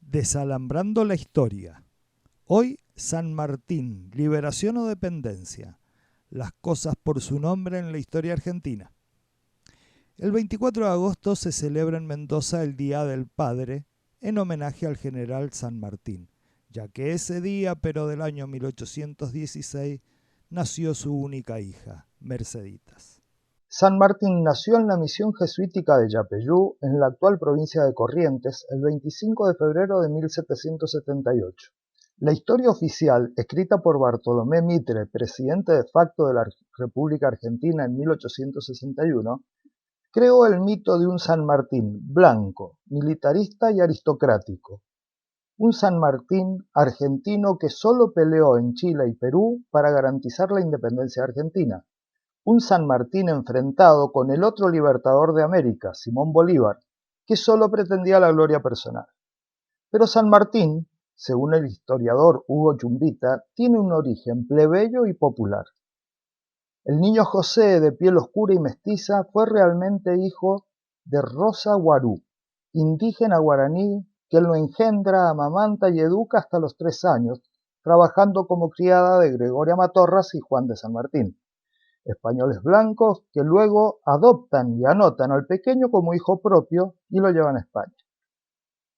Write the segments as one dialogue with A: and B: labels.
A: Desalambrando la historia. Hoy San Martín, liberación o dependencia. Las cosas por su nombre en la historia argentina. El 24 de agosto se celebra en Mendoza el Día del Padre en homenaje al general San Martín, ya que ese día, pero del año 1816, nació su única hija, Merceditas.
B: San Martín nació en la misión jesuítica de Yapeyú, en la actual provincia de Corrientes, el 25 de febrero de 1778. La historia oficial, escrita por Bartolomé Mitre, presidente de facto de la República Argentina en 1861, creó el mito de un San Martín blanco, militarista y aristocrático. Un San Martín argentino que solo peleó en Chile y Perú para garantizar la independencia argentina. Un San Martín enfrentado con el otro libertador de América, Simón Bolívar, que solo pretendía la gloria personal. Pero San Martín, según el historiador Hugo Chumbita, tiene un origen plebeyo y popular. El niño José, de piel oscura y mestiza, fue realmente hijo de Rosa Guarú, indígena guaraní que lo engendra, amamanta y educa hasta los 3 años, trabajando como criada de Gregoria Matorras y Juan de San Martín, españoles blancos que luego adoptan y anotan al pequeño como hijo propio y lo llevan a España.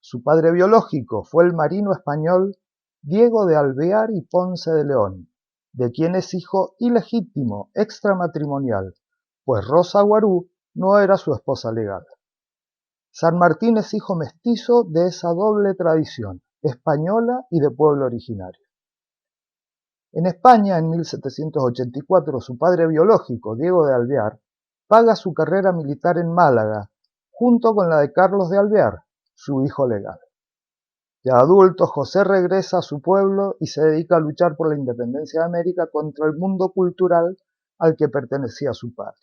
B: Su padre biológico fue el marino español Diego de Alvear y Ponce de León, de quien es hijo ilegítimo, extramatrimonial, pues Rosa Guarú no era su esposa legal. San Martín es hijo mestizo de esa doble tradición, española y de pueblo originario. En España, en 1784, su padre biológico, Diego de Alvear, paga su carrera militar en Málaga, junto con la de Carlos de Alvear, su hijo legal. Ya adulto, José regresa a su pueblo y se dedica a luchar por la independencia de América contra el mundo cultural al que pertenecía su padre.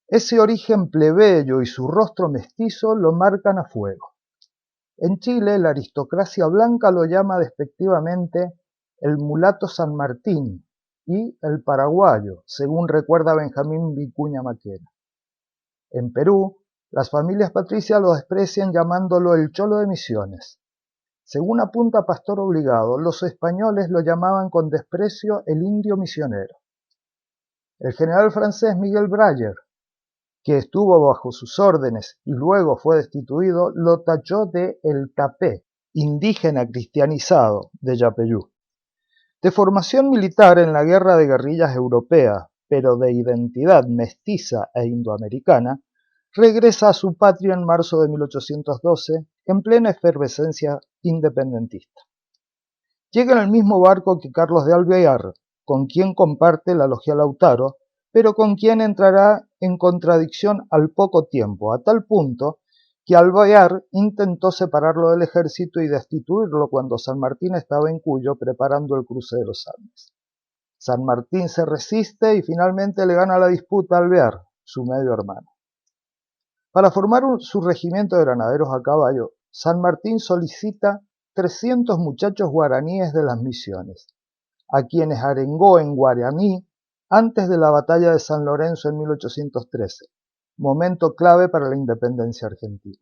B: Ese origen plebeyo y su rostro mestizo lo marcan a fuego. En Chile, la aristocracia blanca lo llama despectivamente el mulato San Martín y el paraguayo, según recuerda Benjamín Vicuña Maquena. En Perú, las familias patricias lo desprecian llamándolo el cholo de Misiones. Según apunta Pastor Obligado, los españoles lo llamaban con desprecio el indio misionero. El general francés Miguel Brayer, que estuvo bajo sus órdenes y luego fue destituido, lo tachó de el tapé, indígena cristianizado de Yapeyú. De formación militar en la guerra de guerrillas europea, pero de identidad mestiza e indoamericana, regresa a su patria en marzo de 1812, en plena efervescencia independentista. Llega en el mismo barco que Carlos de Alvear, con quien comparte la logia Lautaro, pero con quien entrará en contradicción al poco tiempo, a tal punto que Alvear intentó separarlo del ejército y destituirlo cuando San Martín estaba en Cuyo preparando el cruce de los Andes. San Martín se resiste y finalmente le gana la disputa a Alvear, su medio hermano. Para formar su regimiento de granaderos a caballo, San Martín solicita 300 muchachos guaraníes de las misiones, a quienes arengó en guaraní antes de la batalla de San Lorenzo en 1813, momento clave para la independencia argentina.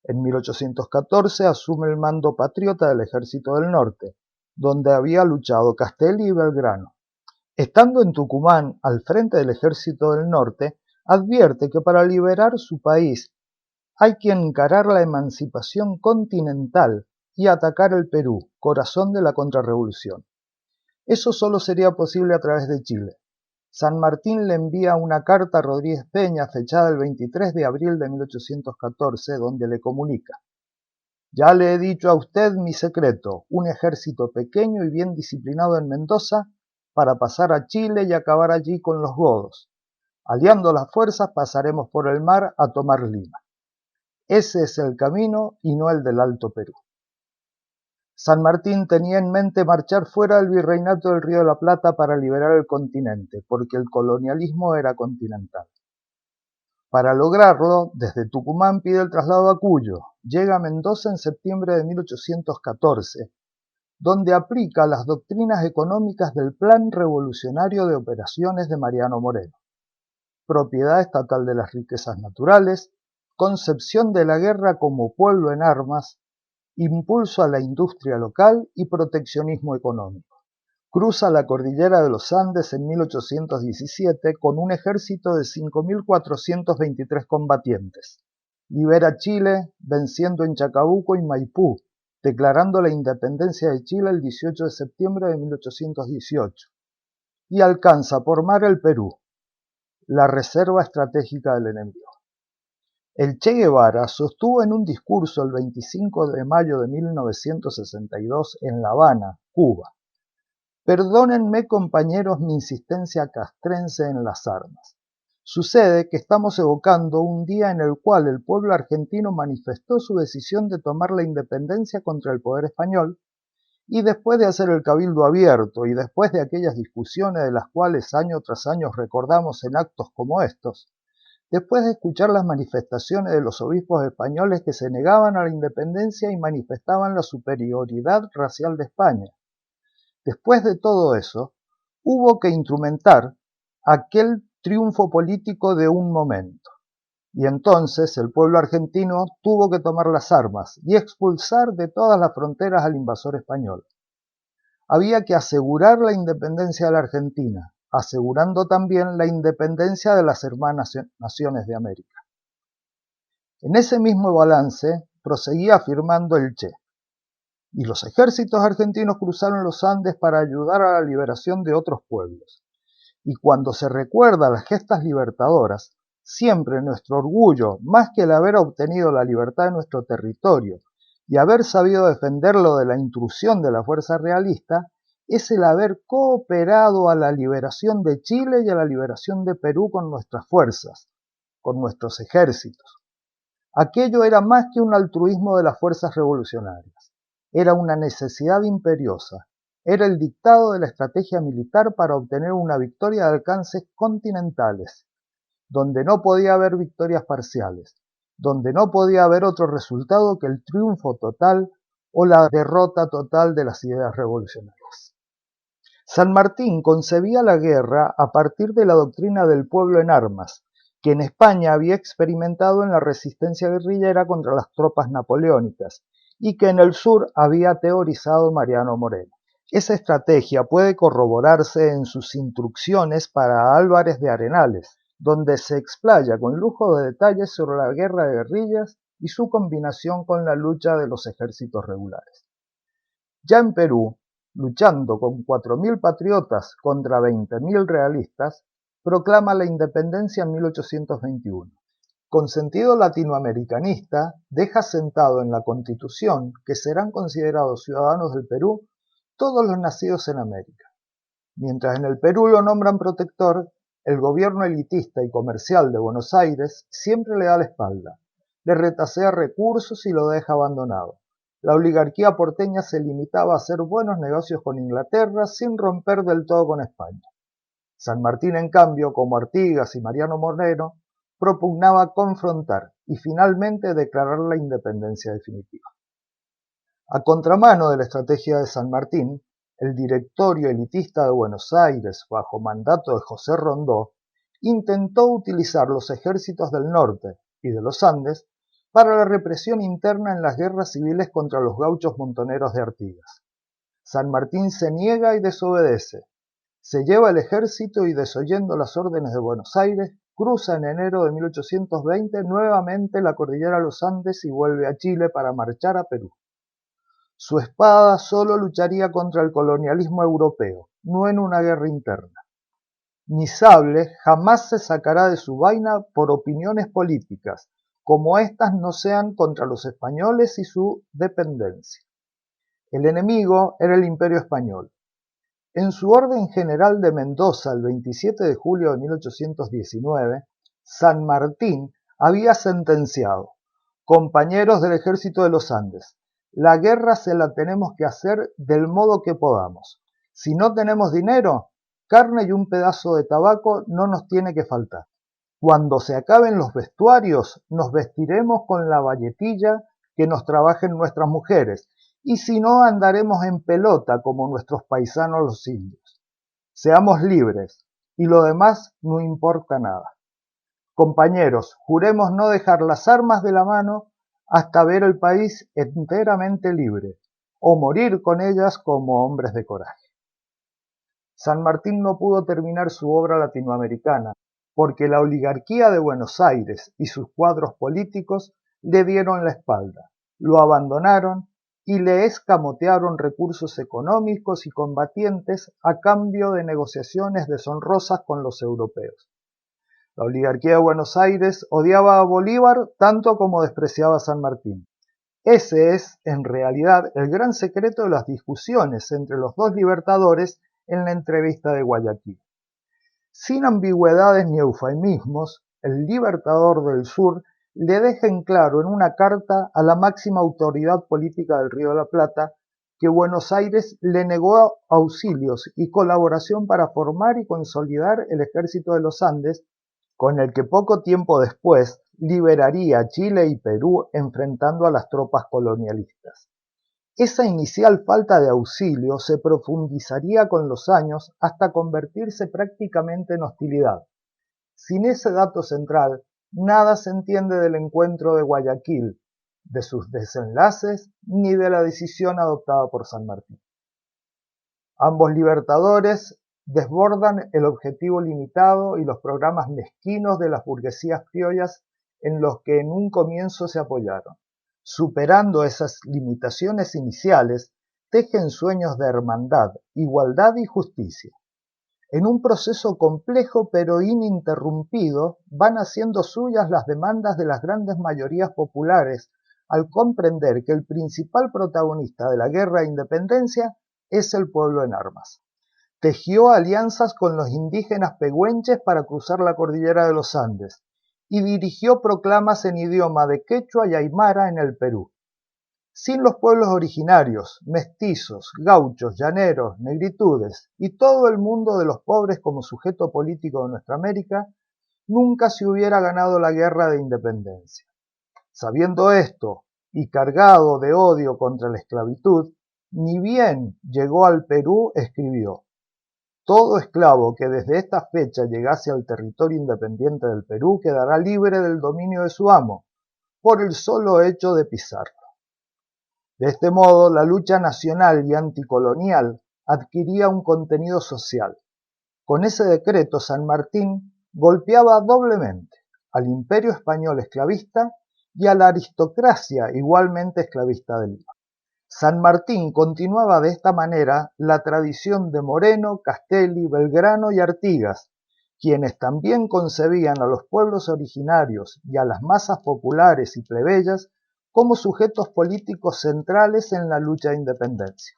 B: En 1814 asume el mando patriota del Ejército del Norte, donde había luchado Castelli y Belgrano. Estando en Tucumán, al frente del Ejército del Norte, advierte que para liberar su país hay que encarar la emancipación continental y atacar el Perú, corazón de la contrarrevolución. Eso solo sería posible a través de Chile. San Martín le envía una carta a Rodríguez Peña fechada el 23 de abril de 1814, donde le comunica: «Ya le he dicho a usted mi secreto, un ejército pequeño y bien disciplinado en Mendoza para pasar a Chile y acabar allí con los godos. Aliando las fuerzas pasaremos por el mar a tomar Lima. Ese es el camino y no el del Alto Perú». San Martín tenía en mente marchar fuera del virreinato del Río de la Plata para liberar el continente, porque el colonialismo era continental. Para lograrlo, desde Tucumán pide el traslado a Cuyo, llega a Mendoza en septiembre de 1814, donde aplica las doctrinas económicas del Plan Revolucionario de Operaciones de Mariano Moreno: propiedad estatal de las riquezas naturales, concepción de la guerra como pueblo en armas, impulso a la industria local y proteccionismo económico. Cruza la cordillera de los Andes en 1817 con un ejército de 5.423 combatientes. Libera Chile venciendo en Chacabuco y Maipú, declarando la independencia de Chile el 18 de septiembre de 1818. Y alcanza por mar el Perú, la reserva estratégica del enemigo. El Che Guevara sostuvo en un discurso el 25 de mayo de 1962 en La Habana, Cuba: «Perdónenme, compañeros, mi insistencia castrense en las armas. Sucede que estamos evocando un día en el cual el pueblo argentino manifestó su decisión de tomar la independencia contra el poder español, y después de hacer el cabildo abierto y después de aquellas discusiones de las cuales año tras año recordamos en actos como estos, después de escuchar las manifestaciones de los obispos españoles que se negaban a la independencia y manifestaban la superioridad racial de España, después de todo eso, hubo que instrumentar aquel triunfo político de un momento. Y entonces el pueblo argentino tuvo que tomar las armas y expulsar de todas las fronteras al invasor español. Había que asegurar la independencia de la Argentina, asegurando también la independencia de las hermanas naciones de América». En ese mismo balance proseguía afirmando el Che: «Y los ejércitos argentinos cruzaron los Andes para ayudar a la liberación de otros pueblos. Y cuando se recuerda las gestas libertadoras, siempre nuestro orgullo, más que el haber obtenido la libertad de nuestro territorio y haber sabido defenderlo de la intrusión de la fuerza realista, es el haber cooperado a la liberación de Chile y a la liberación de Perú con nuestras fuerzas, con nuestros ejércitos. Aquello era más que un altruismo de las fuerzas revolucionarias. Era una necesidad imperiosa. Era el dictado de la estrategia militar para obtener una victoria de alcances continentales, donde no podía haber victorias parciales, donde no podía haber otro resultado que el triunfo total o la derrota total de las ideas revolucionarias». San Martín concebía la guerra a partir de la doctrina del pueblo en armas, que en España había experimentado en la resistencia guerrillera contra las tropas napoleónicas y que en el sur había teorizado Mariano Moreno. Esa estrategia puede corroborarse en sus instrucciones para Álvarez de Arenales, donde se explaya con lujo de detalles sobre la guerra de guerrillas y su combinación con la lucha de los ejércitos regulares. Ya en Perú, luchando con 4.000 patriotas contra 20.000 realistas, proclama la independencia en 1821. Con sentido latinoamericanista, deja sentado en la Constitución que serán considerados ciudadanos del Perú todos los nacidos en América. Mientras en el Perú lo nombran protector, el gobierno elitista y comercial de Buenos Aires siempre le da la espalda, le retasea recursos y lo deja abandonado. La oligarquía porteña se limitaba a hacer buenos negocios con Inglaterra sin romper del todo con España. San Martín, en cambio, como Artigas y Mariano Moreno, propugnaba confrontar y finalmente declarar la independencia definitiva. A contramano de la estrategia de San Martín, el directorio elitista de Buenos Aires, bajo mandato de José Rondó, intentó utilizar los ejércitos del norte y de los Andes para la represión interna en las guerras civiles contra los gauchos montoneros de Artigas. San Martín se niega y desobedece. Se lleva el ejército y, desoyendo las órdenes de Buenos Aires, cruza en enero de 1820 nuevamente la cordillera de los Andes y vuelve a Chile para marchar a Perú. Su espada solo lucharía contra el colonialismo europeo, no en una guerra interna. Mi sable jamás se sacará de su vaina por opiniones políticas, como éstas no sean contra los españoles y su dependencia. El enemigo era el Imperio Español. En su orden general de Mendoza el 27 de julio de 1819, San Martín había sentenciado: «Compañeros del ejército de los Andes, la guerra se la tenemos que hacer del modo que podamos. Si no tenemos dinero, carne y un pedazo de tabaco no nos tiene que faltar. Cuando se acaben los vestuarios, nos vestiremos con la valletilla que nos trabajen nuestras mujeres, y si no, andaremos en pelota como nuestros paisanos los indios. Seamos libres, y lo demás no importa nada. Compañeros, juremos no dejar las armas de la mano hasta ver el país enteramente libre, o morir con ellas como hombres de coraje. San Martín no pudo terminar su obra latinoamericana, porque la oligarquía de Buenos Aires y sus cuadros políticos le dieron la espalda, lo abandonaron y le escamotearon recursos económicos y combatientes a cambio de negociaciones deshonrosas con los europeos. La oligarquía de Buenos Aires odiaba a Bolívar tanto como despreciaba a San Martín. Ese es, en realidad, el gran secreto de las discusiones entre los dos libertadores en la entrevista de Guayaquil. Sin ambigüedades ni eufemismos, el libertador del sur le deja en claro en una carta a la máxima autoridad política del Río de la Plata que Buenos Aires le negó auxilios y colaboración para formar y consolidar el ejército de los Andes, con el que poco tiempo después liberaría Chile y Perú enfrentando a las tropas colonialistas. Esa inicial falta de auxilio se profundizaría con los años hasta convertirse prácticamente en hostilidad. Sin ese dato central, nada se entiende del encuentro de Guayaquil, de sus desenlaces, ni de la decisión adoptada por San Martín. Ambos libertadores desbordan el objetivo limitado y los programas mezquinos de las burguesías criollas en los que en un comienzo se apoyaron. Superando esas limitaciones iniciales, tejen sueños de hermandad, igualdad y justicia. En un proceso complejo pero ininterrumpido, van haciendo suyas las demandas de las grandes mayorías populares, al comprender que el principal protagonista de la guerra de independencia es el pueblo en armas. Tejió alianzas con los indígenas pehuenches para cruzar la cordillera de los Andes, y dirigió proclamas en idioma de quechua y aymara en el Perú. Sin los pueblos originarios, mestizos, gauchos, llaneros, negritudes y todo el mundo de los pobres como sujeto político de nuestra América, nunca se hubiera ganado la guerra de independencia. Sabiendo esto, y cargado de odio contra la esclavitud, ni bien llegó al Perú, escribió: todo esclavo que desde esta fecha llegase al territorio independiente del Perú quedará libre del dominio de su amo, por el solo hecho de pisarlo. De este modo, la lucha nacional y anticolonial adquiría un contenido social. Con ese decreto, San Martín golpeaba doblemente al imperio español esclavista y a la aristocracia igualmente esclavista del Lima. San Martín continuaba de esta manera la tradición de Moreno, Castelli, Belgrano y Artigas, quienes también concebían a los pueblos originarios y a las masas populares y plebeyas como sujetos políticos centrales en la lucha de independencia.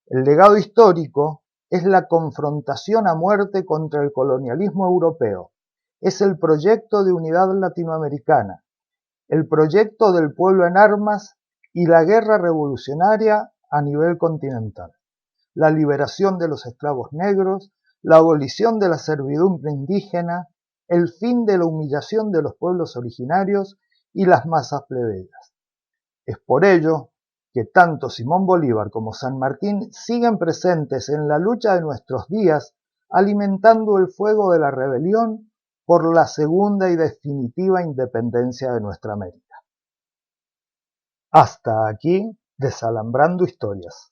B: El legado histórico es la confrontación a muerte contra el colonialismo europeo, es el proyecto de unidad latinoamericana, el proyecto del pueblo en armas y la guerra revolucionaria a nivel continental, la liberación de los esclavos negros, la abolición de la servidumbre indígena, el fin de la humillación de los pueblos originarios y las masas plebeyas. Es por ello que tanto Simón Bolívar como San Martín siguen presentes en la lucha de nuestros días, alimentando el fuego de la rebelión por la segunda y definitiva independencia de nuestra América. Hasta aquí, Desalambrando Historias.